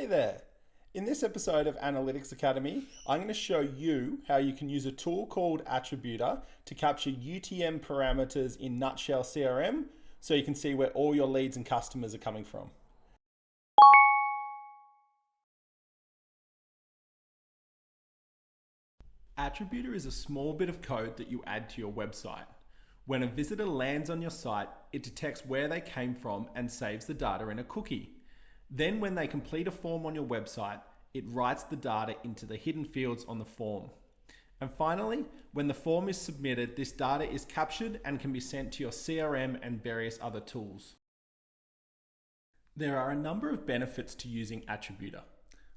Hey there! In this episode of Analytics Academy, I'm going to show you how you can use a tool called Attributor to capture UTM parameters in Nutshell CRM so you can see where all your leads and customers are coming from. Attributor is a small bit of code that you add to your website. When a visitor lands on your site, it detects where they came from and saves the data in a cookie. Then when they complete a form on your website, it writes the data into the hidden fields on the form. And finally, when the form is submitted, this data is captured and can be sent to your CRM and various other tools. There are a number of benefits to using Attributor.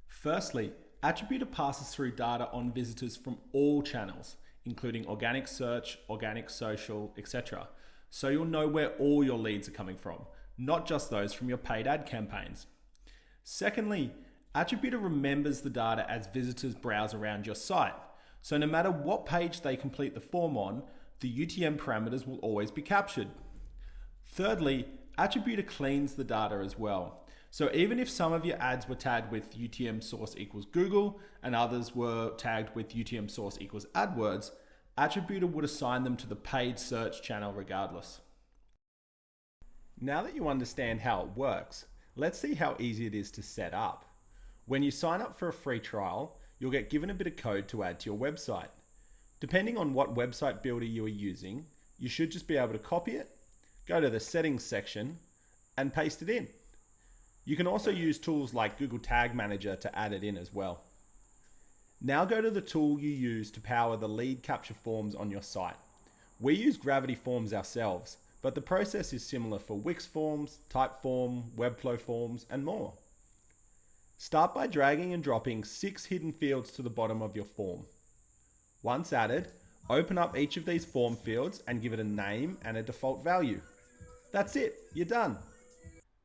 Firstly, Attributor passes through data on visitors from all channels, including organic search, organic social, etc. So you'll know where all your leads are coming from, not just those from your paid ad campaigns. Secondly, Attributor remembers the data as visitors browse around your site. So no matter what page they complete the form on, the UTM parameters will always be captured. Thirdly, Attributor cleans the data as well. So even if some of your ads were tagged with UTM source equals Google and others were tagged with UTM source equals AdWords, Attributor would assign them to the paid search channel regardless. Now that you understand how it works, let's see how easy it is to set up. When you sign up for a free trial, you'll get given a bit of code to add to your website. Depending on what website builder you are using, you should just be able to copy it, go to the settings section, and paste it in. You can also use tools like Google Tag Manager to add it in as well. Now go to the tool you use to power the lead capture forms on your site. We use Gravity Forms ourselves, but the process is similar for Wix Forms, Typeform, Webflow Forms, and more. Start by dragging and dropping 6 hidden fields to the bottom of your form. Once added, open up each of these form fields and give it a name and a default value. That's it, you're done.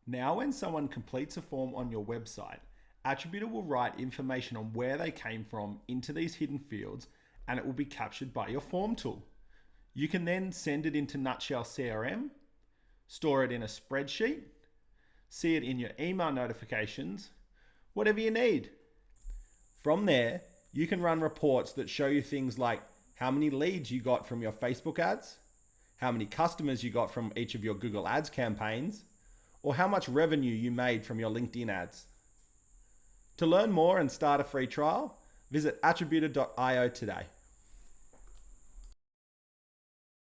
Now when someone completes a form on your website, Attributor will write information on where they came from into these hidden fields and it will be captured by your form tool. You can then send it into Nutshell CRM, store it in a spreadsheet, see it in your email notifications, whatever you need. From there, you can run reports that show you things like how many leads you got from your Facebook ads, how many customers you got from each of your Google Ads campaigns, or how much revenue you made from your LinkedIn ads. To learn more and start a free trial, visit attributor.io today.